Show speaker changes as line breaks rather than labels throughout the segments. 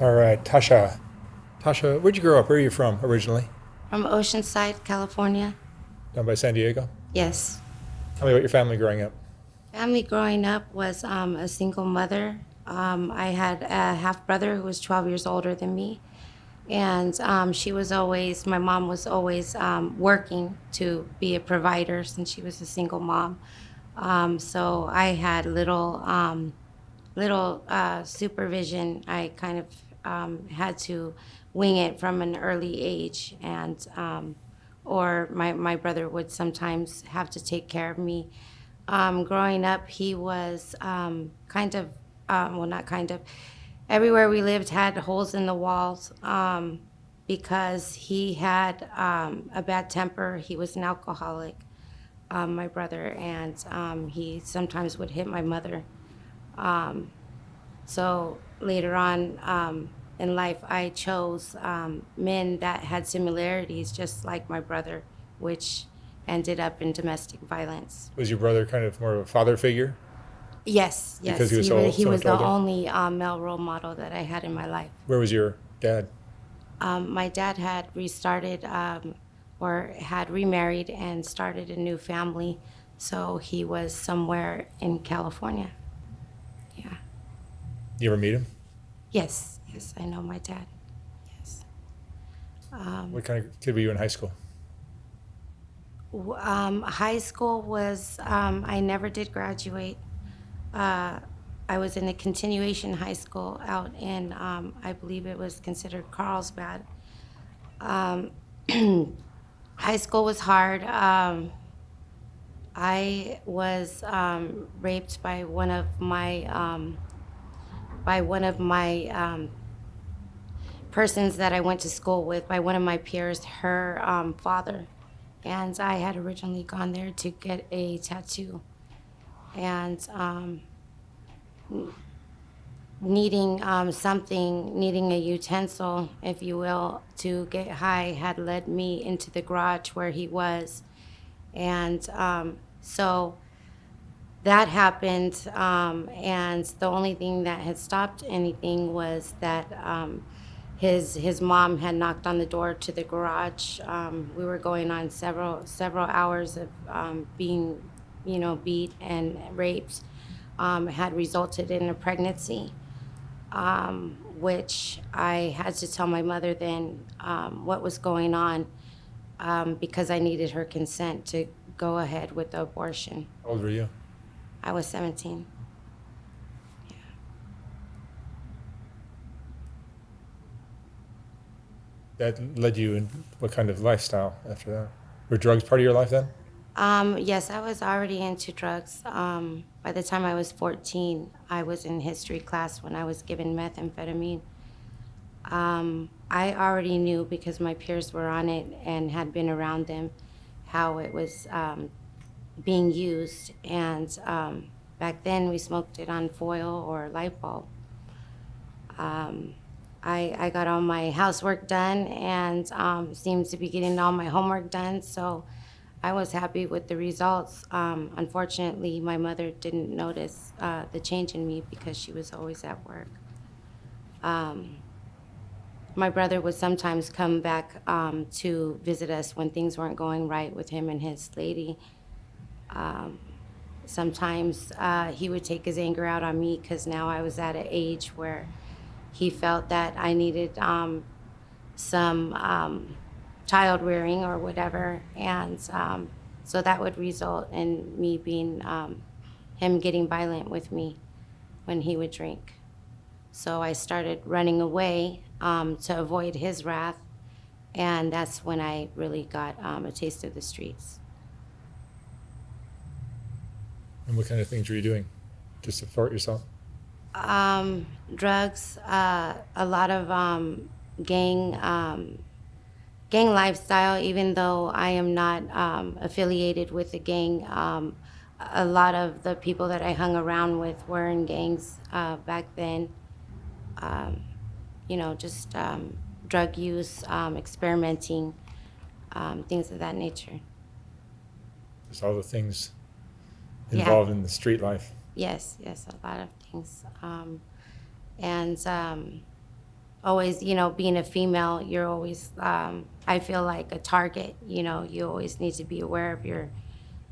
All right, Tasha. Tasha, where'd you grow up? Where are you from originally?
From Oceanside, California.
Down by San Diego?
Yes.
Tell me about your family growing up.
Family growing up was a single mother. I had a half brother who was 12 years older than me. And my mom was always working to be a provider since she was a single mom. So I had little supervision. I kind of had to wing it from an early age, and or my brother would sometimes have to take care of me. Growing up, he was well, not kind of, everywhere we lived had holes in the walls because he had a bad temper. He was an alcoholic, my brother, and he sometimes would hit my mother. Um, so later on in life, I chose men that had similarities, just like my brother, which ended up in domestic violence.
Was your brother kind of more of a father figure
Yes,
because
yes,
he was
he
so
was
much
the
older?
only male role model that I had in my life.
Where was your dad?
My dad had restarted or had remarried and started a new family, so he was somewhere in California. Yeah.
You ever meet him?
Yes, yes, I know my dad. Yes.
What kind of kid were you in high school?
High school was, I never did graduate. Uh, I was in a continuation high school out in, I believe it was considered Carlsbad. Um, High school was hard. I was raped by one of my persons that I went to school with, by one of my peers, her father. And I had originally gone there to get a tattoo. And needing needing a utensil, if you will, to get high had led me into the garage where he was. And so that happened. And the only thing that had stopped anything was that his mom had knocked on the door to the garage. We were going on several hours of being, beat and raped. Had resulted in a pregnancy, which I had to tell my mother then what was going on, because I needed her consent to go ahead with the abortion.
How old were you?
I was 17.
That led you in what kind of lifestyle after that? Were drugs part of your life then?
Yes, I was already into drugs. By the time I was 14, I was in history class when I was given methamphetamine. I already knew because my peers were on it and had been around them how it was being used. And back then we smoked it on foil or light bulb. Um, I got all my housework done and seemed to be getting all my homework done. So I was happy with the results. Unfortunately, my mother didn't notice the change in me because she was always at work. Um, my brother would sometimes come back to visit us when things weren't going right with him and his lady. Um, Sometimes he would take his anger out on me because now I was at an age where he felt that I needed some child rearing or whatever. And so that would result in me being, him getting violent with me when he would drink. So I started running away to avoid his wrath. And that's when I really got a taste of the streets.
And what kind of things were you doing to support yourself?
Drugs, a lot of gang gang lifestyle. Even though I am not affiliated with the gang, a lot of the people that I hung around with were in gangs back then. Um, just drug use, experimenting, things of that nature.
Just all the things
Yeah,
involved in the street life.
yes, yes, a lot of things. And always, being a female, you're always, I feel like a target. You always need to be aware of your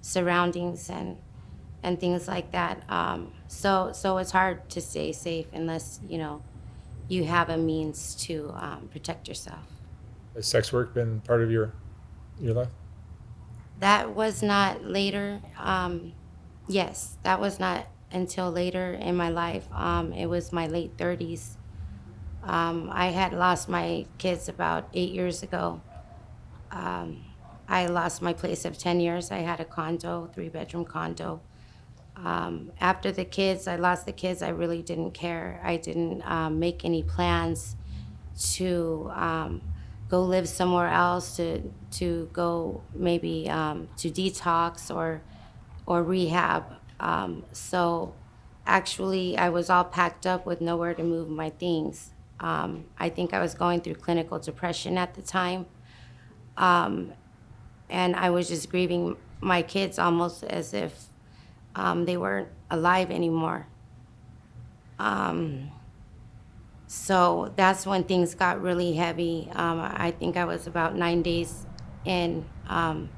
surroundings and things like that. So it's hard to stay safe unless, you have a means to protect yourself.
Has sex work been part of your life?
That was not later. Yes, that was not until later in my life. It was my late 30s. I had lost my kids about 8 years ago. I lost my place of 10 years. I had a condo, 3-bedroom condo. After I lost the kids, I really didn't care. I didn't make any plans to go live somewhere else, to go maybe to detox or rehab. So actually, I was all packed up with nowhere to move my things. I think I was going through clinical depression at the time. And I was just grieving my kids almost as if they weren't alive anymore. So that's when things got really heavy. I think I was about 9 days in. I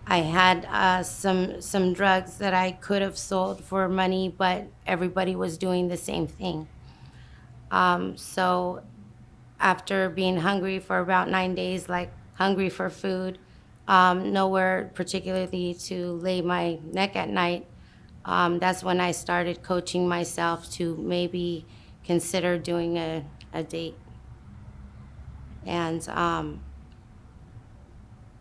had some drugs that I could have sold for money, but everybody was doing the same thing. So after being hungry for about 9 days, like hungry for food, nowhere particularly to lay my neck at night, that's when I started coaching myself to maybe consider doing a date. And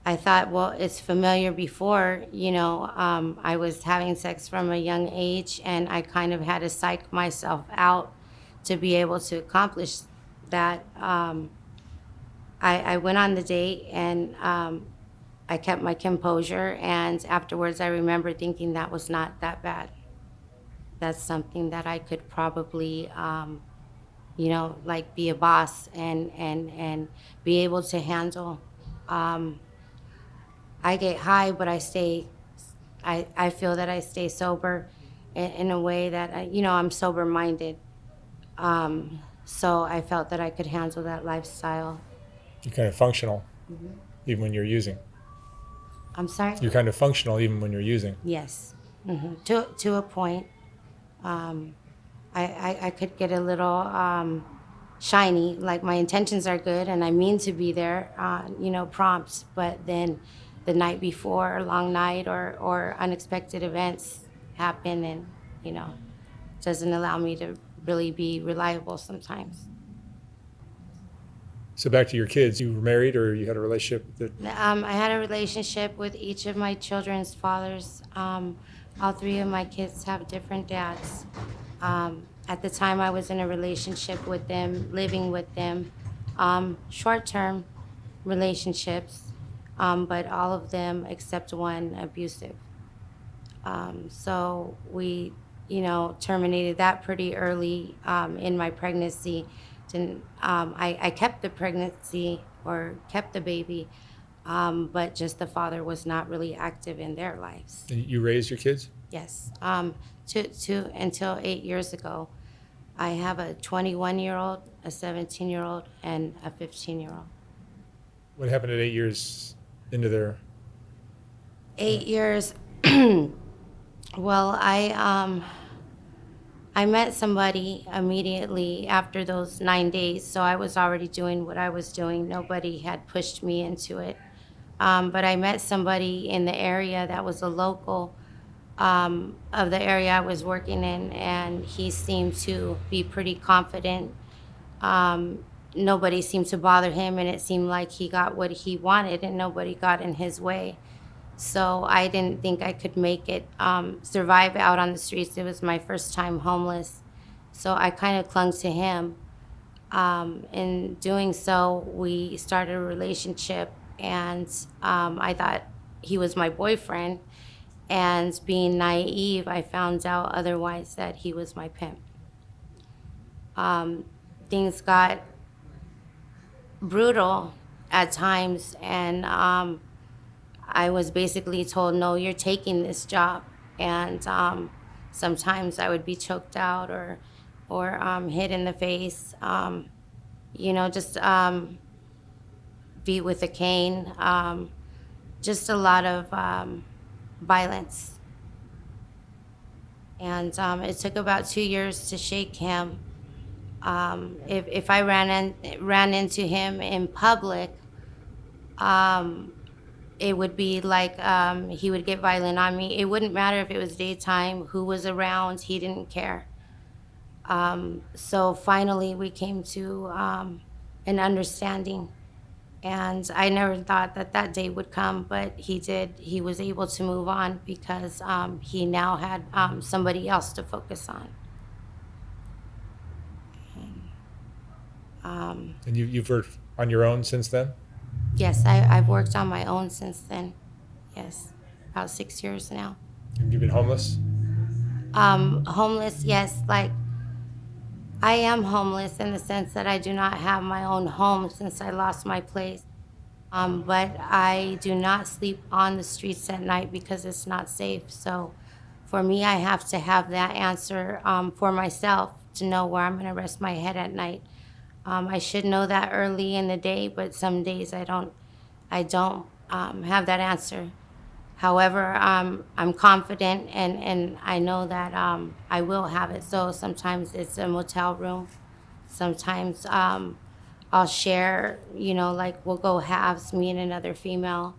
I thought, well, it's familiar before, I was having sex from a young age, and I kind of had to psych myself out to be able to accomplish that. I went on the date, and I kept my composure, and afterwards I remember thinking that was not that bad. That's something that I could probably, like be a boss and be able to handle. I get high, but I feel that I stay sober in a way that, I'm sober-minded. So I felt that I could handle that lifestyle.
You're kind of functional, even when you're using.
I'm sorry?
You're kind of functional even when you're using.
Yes. To a point. I could get a little shiny, like my intentions are good and I mean to be there, prompt, but then the night before, a long night or unexpected events happen and, doesn't allow me to really be reliable sometimes.
So back to your kids, you were married or you had a relationship that...
I had a relationship with each of my children's fathers. All 3 of my kids have different dads. At the time, I was in a relationship with them, living with them, short-term relationships, but all of them except one abusive. So we, terminated that pretty early in my pregnancy. I kept the pregnancy or kept the baby, but just the father was not really active in their lives.
And you raised your kids?
Yes. Until 8 years ago. I have a 21-year-old, a 17-year-old, and a 15-year-old.
What happened at 8 years into their...
8 years. Well, I met somebody immediately after those 9 days, so I was already doing what I was doing. Nobody had pushed me into it. But I met somebody in the area that was a local of the area I was working in, and he seemed to be pretty confident. Nobody seemed to bother him, and it seemed like he got what he wanted, and nobody got in his way. So I didn't think I could make it, survive out on the streets. It was my first time homeless. So I kind of clung to him. In doing so, we started a relationship, and I thought he was my boyfriend. And being naive, I found out otherwise that he was my pimp. Things got brutal at times, and I was basically told, no, you're taking this job. And sometimes I would be choked out or hit in the face. just beat with a cane, just a lot of violence. And it took about 2 years to shake him. If I ran into him in public, um, it would be like he would get violent on me. It wouldn't matter if it was daytime, who was around, he didn't care. So finally, we came to an understanding. And I never thought that that day would come, but he did. He was able to move on because he now had somebody else to focus on.
And you've worked on your own since then?
Yes, I've worked on my own since then. Yes, about 6 years now.
And you've been homeless?
Homeless, yes. Like, I am homeless in the sense that I do not have my own home since I lost my place. But I do not sleep on the streets at night because it's not safe. So for me, I have to have that answer for myself to know where I'm going to rest my head at night. I should know that early in the day, but some days I don't. I don't have that answer. However, I'm confident and I know that I will have it. So sometimes it's a motel room. Sometimes I'll share, like we'll go halves, me and another female.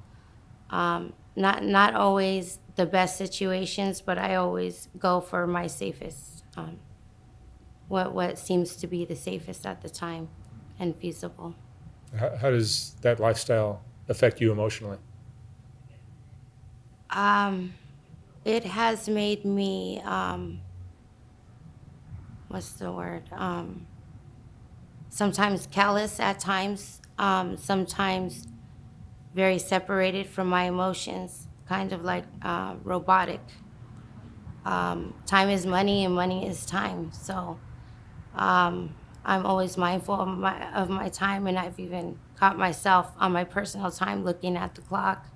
Not always the best situations, but I always go for my safest, what seems to be the safest at the time and feasible.
How does that lifestyle affect you emotionally?
It has made me, what's the word? Sometimes callous at times, sometimes very separated from my emotions, kind of like robotic. Time is money and money is time. So I'm always mindful of my time, and I've even caught myself on my personal time looking at the clock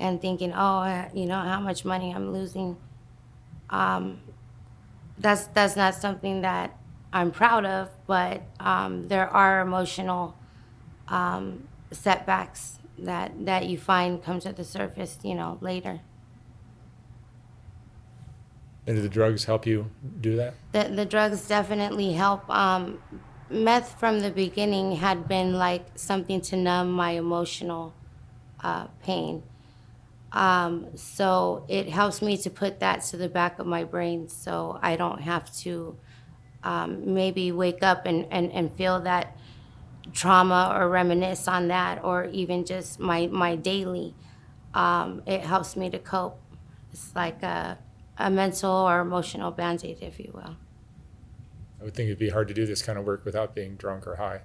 and thinking, oh, how much money I'm losing. That's not something that I'm proud of, but there are emotional setbacks that you find come to the surface, later.
And do the drugs help you do that?
The drugs definitely help. Meth from the beginning had been like something to numb my emotional pain. So it helps me to put that to the back of my brain so I don't have to maybe wake up and feel that trauma or reminisce on that, or even just my daily. It helps me to cope. It's like a mental or emotional band-aid, if you will.
I would think it'd be hard to do this kind of work without being drunk or high.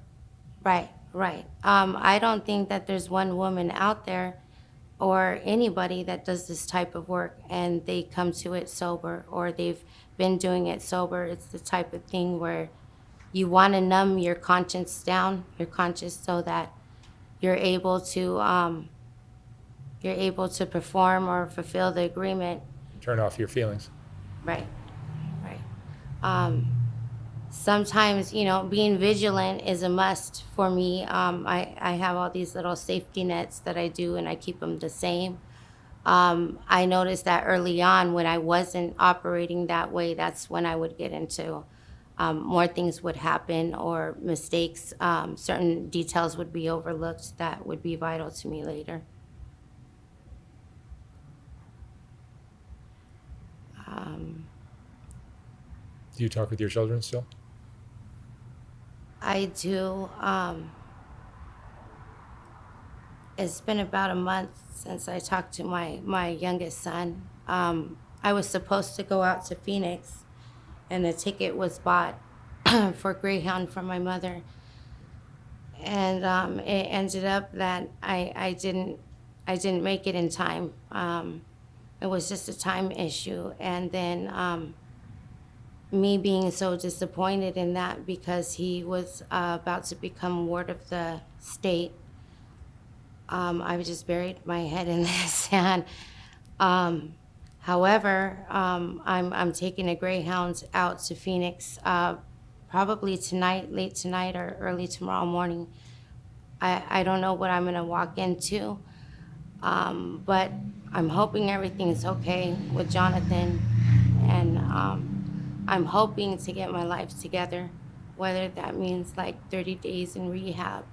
Right, right. I don't think that there's one woman out there or anybody that does this type of work and they come to it sober, or they've been doing it sober. It's the type of thing where you want to numb your conscience down, your conscience, so that you're able to perform or fulfill the agreement.
Turn off your feelings.
Right, right. Sometimes, being vigilant is a must for me. I have all these little safety nets that I do, and I keep them the same. I noticed that early on when I wasn't operating that way, that's when I would get into more things would happen, or mistakes. Certain details would be overlooked that would be vital to me later.
Do you talk with your children still?
I do. It's been about a month since I talked to my youngest son. I was supposed to go out to Phoenix, and the ticket was bought for Greyhound from my mother. And it ended up that I didn't make it in time. It was just a time issue. And then me being so disappointed in that, because he was about to become ward of the state, I just buried my head in the sand. However, I'm taking a Greyhound out to Phoenix probably tonight, late tonight or early tomorrow morning. I don't know what I'm going to walk into, but I'm hoping everything's okay with Jonathan. And I'm hoping to get my life together, whether that means like 30 days in rehab.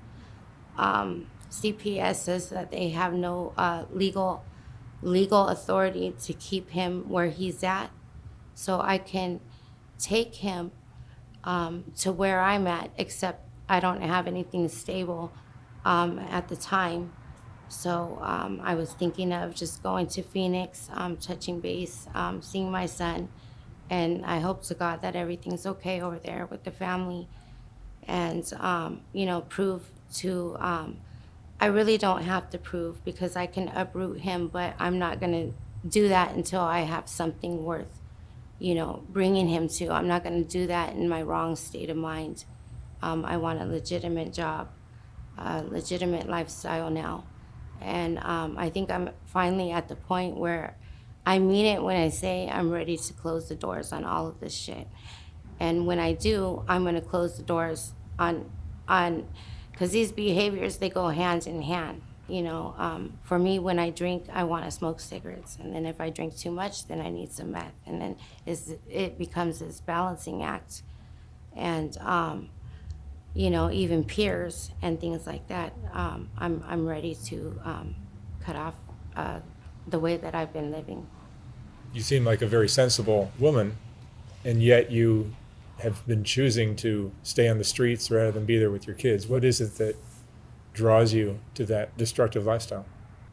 CPS says that they have no legal authority to keep him where he's at, so I can take him to where I'm at, except I don't have anything stable at the time. So I was thinking of just going to Phoenix, touching base, seeing my son, and I hope to God that everything's okay over there with the family, and prove to. I really don't have to prove because I can uproot him, but I'm not gonna do that until I have something worth, bringing him to. I'm not gonna do that in my wrong state of mind. I want a legitimate job, a legitimate lifestyle now. And I think I'm finally at the point where I mean it when I say I'm ready to close the doors on all of this shit. And when I do, I'm going to close the doors on, because these behaviors, they go hand in hand. For me, when I drink, I want to smoke cigarettes. And then if I drink too much, then I need some meth. And then it becomes this balancing act. And, even peers and things like that, I'm ready to cut off the way that I've been living.
You seem like a very sensible woman, and yet you have been choosing to stay on the streets rather than be there with your kids. What is it that draws you to that destructive lifestyle?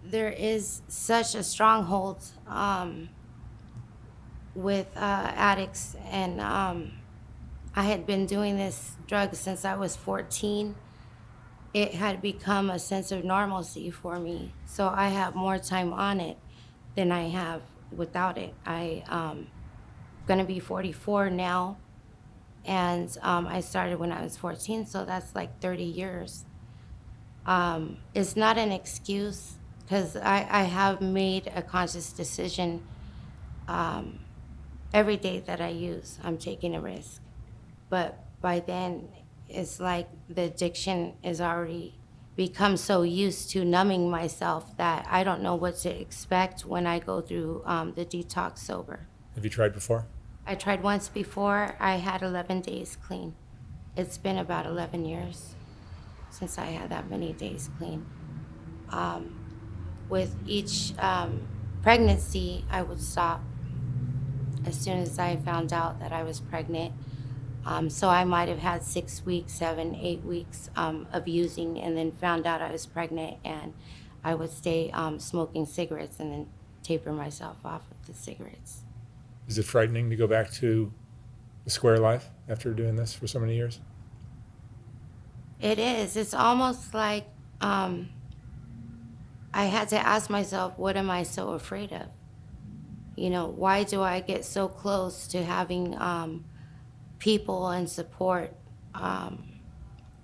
There is such a stronghold with addicts, and I had been doing this drug since I was 14. It had become a sense of normalcy for me, so I have more time on it than I have without it. I'm gonna be 44 now, and I started when I was 14, so that's like 30 years. It's not an excuse, because I have made a conscious decision. Every day that I use, I'm taking a risk. But by then, it's like the addiction is already become so used to numbing myself that I don't know what to expect when I go through the detox sober.
Have you tried before?
I tried once before. I had 11 days clean. It's been about 11 years since I had that many days clean. With each pregnancy, I would stop as soon as I found out that I was pregnant. So I might have had 6 weeks, 7, 8 weeks of using, and then found out I was pregnant, and I would stay smoking cigarettes and then taper myself off of the cigarettes.
Is it frightening to go back to the square life after doing this for so many years?
It is. It's almost like I had to ask myself, what am I so afraid of? Why do I get so close to having people and support,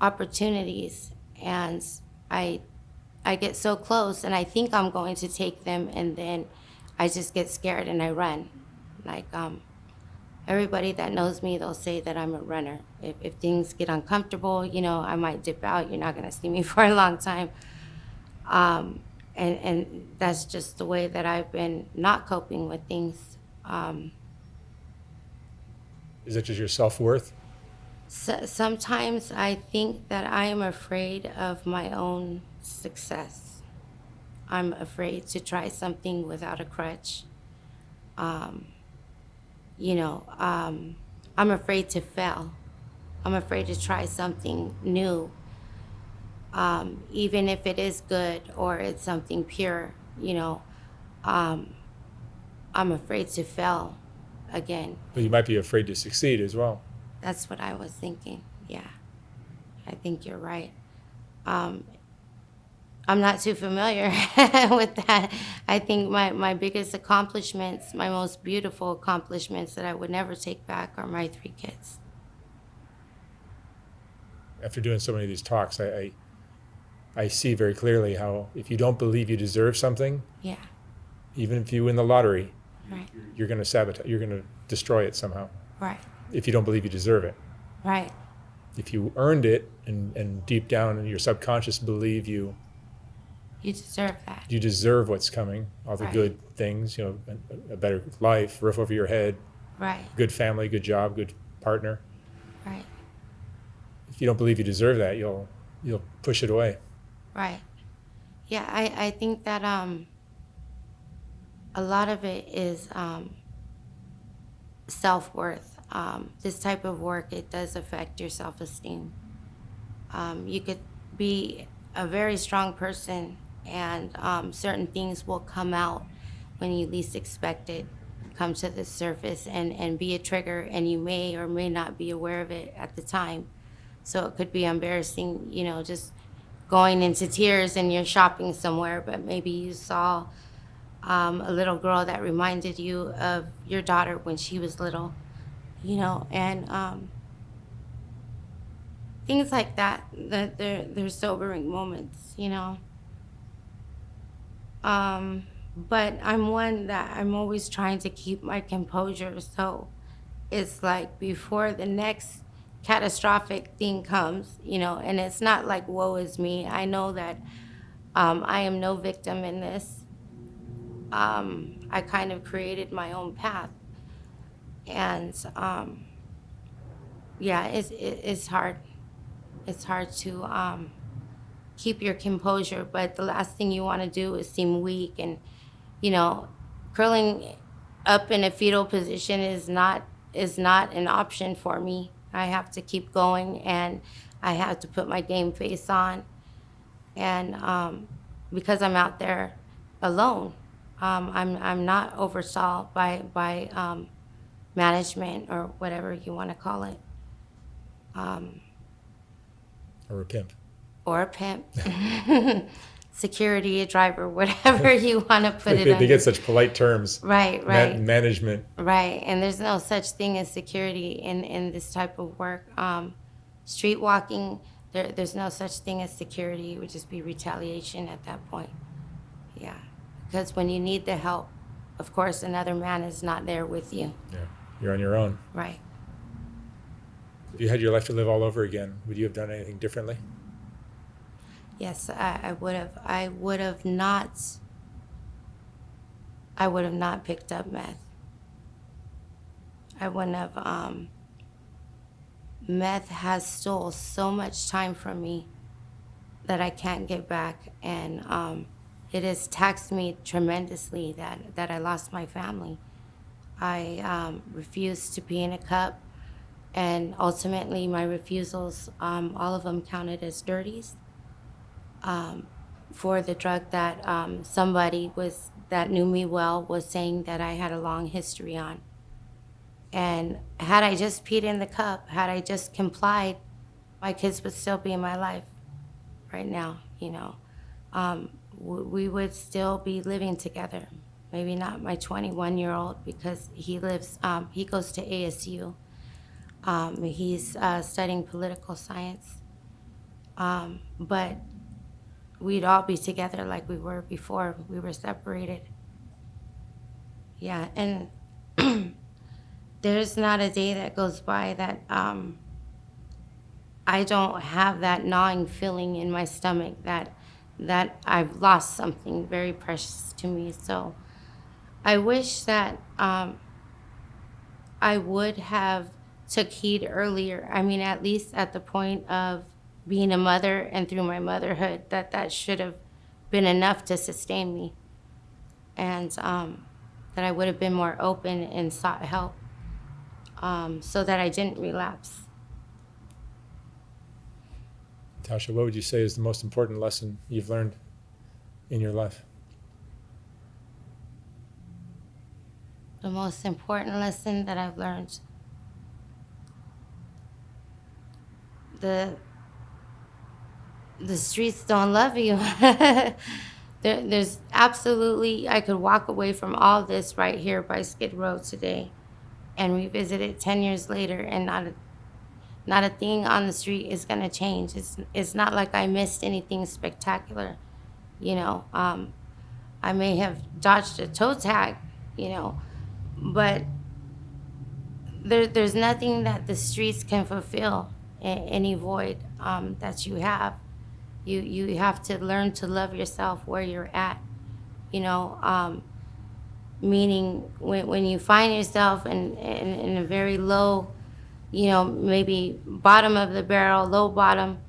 opportunities, and I get so close and I think I'm going to take them, and then I just get scared and I run. Like everybody that knows me, they'll say that I'm a runner. If things get uncomfortable, I might dip out. You're not gonna see me for a long time. And that's just the way that I've been not coping with things.
Is it just your self-worth?
Sometimes I think that I am afraid of my own success. I'm afraid to try something without a crutch. I'm afraid to fail. I'm afraid to try something new. Even if it is good or it's something pure, I'm afraid to fail again.
But you might be afraid to succeed as well.
That's what I was thinking. Yeah, I think you're right. I'm not too familiar with that. I think my biggest accomplishments, my most beautiful accomplishments that I would never take back are my 3 kids.
After doing so many of these talks, I see very clearly how if you don't believe you deserve something,
Yeah,
even if you win the lottery,
right,
you're going to sabotage, you're going to destroy it somehow
right.
if you don't believe you deserve it.
Right.
If you earned it and deep down in your subconscious believe
You deserve that.
you deserve what's coming, all the
Right.
good things, a better life, roof over your head,
Right.
good family, good job, good partner.
Right.
If you don't believe you deserve that, you'll push it away.
Right. Yeah, I think that a lot of it is self-worth. This type of work, it does affect your self-esteem. You could be a very strong person, and certain things will come out when you least expect it, come to the surface and be a trigger, and you may or may not be aware of it at the time. So it could be embarrassing, just going into tears and you're shopping somewhere, but maybe you saw a little girl that reminded you of your daughter when she was little, and things like that. That they're sobering moments. But I'm one that I'm always trying to keep my composure. So it's like before the next catastrophic thing comes, and it's not like woe is me. I know that I am no victim in this. I kind of created my own path, and yeah, it's hard. It's hard to keep your composure, but the last thing you want to do is seem weak, and you know, curling up in a fetal position is not an option for me. I have to keep going, and I have to put my game face on, and because I'm out there alone, I'm not oversaw by management or whatever you want to call it,
Or a pimp.
or a pimp, security, a driver, whatever you want to put it
They
under.
get such polite terms.
Right, right.
Management.
Right, and there's no such thing as security in this type of work. Street walking, there's no such thing as security. It would just be retaliation at that point. Yeah, because when you need the help, of course, another man is not there with you.
Yeah, you're on your own.
Right.
If you had your life to live all over again, would you have done anything differently?
Yes, I would have. I would have not picked up meth. I wouldn't have. Meth has stole so much time from me that I can't get back, and it has taxed me tremendously that I lost my family. I refused to pee in a cup, and ultimately my refusals, all of them counted as dirties, for the drug that somebody that knew me well was saying that I had a long history on. And had I just peed in the cup, had I just complied, my kids would still be in my life right now, we would still be living together. Maybe not my 21-year-old, because he goes to ASU. He's studying political science. But we'd all be together like we were before we were separated. Yeah, and there's not a day that goes by that I don't have that gnawing feeling in my stomach that I've lost something very precious to me. So I wish that I would have took heed earlier. I mean, at least at the point of being a mother and through my motherhood, that should have been enough to sustain me. And that I would have been more open and sought help, so that I didn't relapse.
Tasha, what would you say is the most important lesson you've learned in your life?
The most important lesson that I've learned, the streets don't love you. There's absolutely, I could walk away from all this right here by Skid Row today and revisit it 10 years later, and not a thing on the street is going to change. It's not like I missed anything spectacular. I may have dodged a toe tag, but there's nothing that the streets can fulfill, any void that you have. You have to learn to love yourself where you're at, you know, meaning when you find yourself in a very low, you know, maybe bottom of the barrel, low bottom,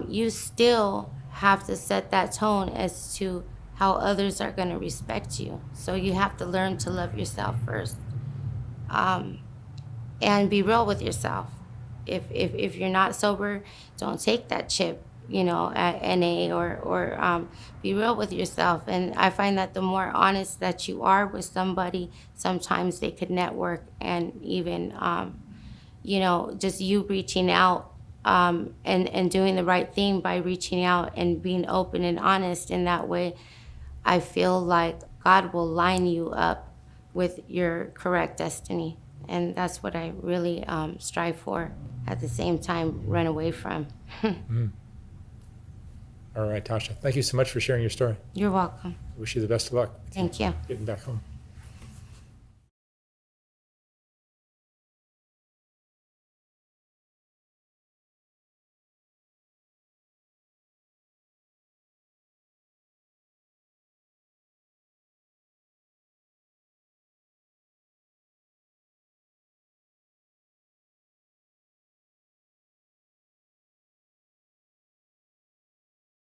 you still have to set that tone as to how others are going to respect you. So you have to learn to love yourself first, and be real with yourself. If you're not sober, don't take that chip, you know, at NA, or be real with yourself. And I find that the more honest that you are with somebody, sometimes they could network, and even, you know, just you reaching out, and doing the right thing by reaching out and being open and honest in that way, I feel like God will line you up with your correct destiny. And that's what I really strive for, at the same time run away from.
All right, Tasha, thank you so much for sharing your story.
You're welcome.
Wish you the best of luck
Thank you.
getting back home.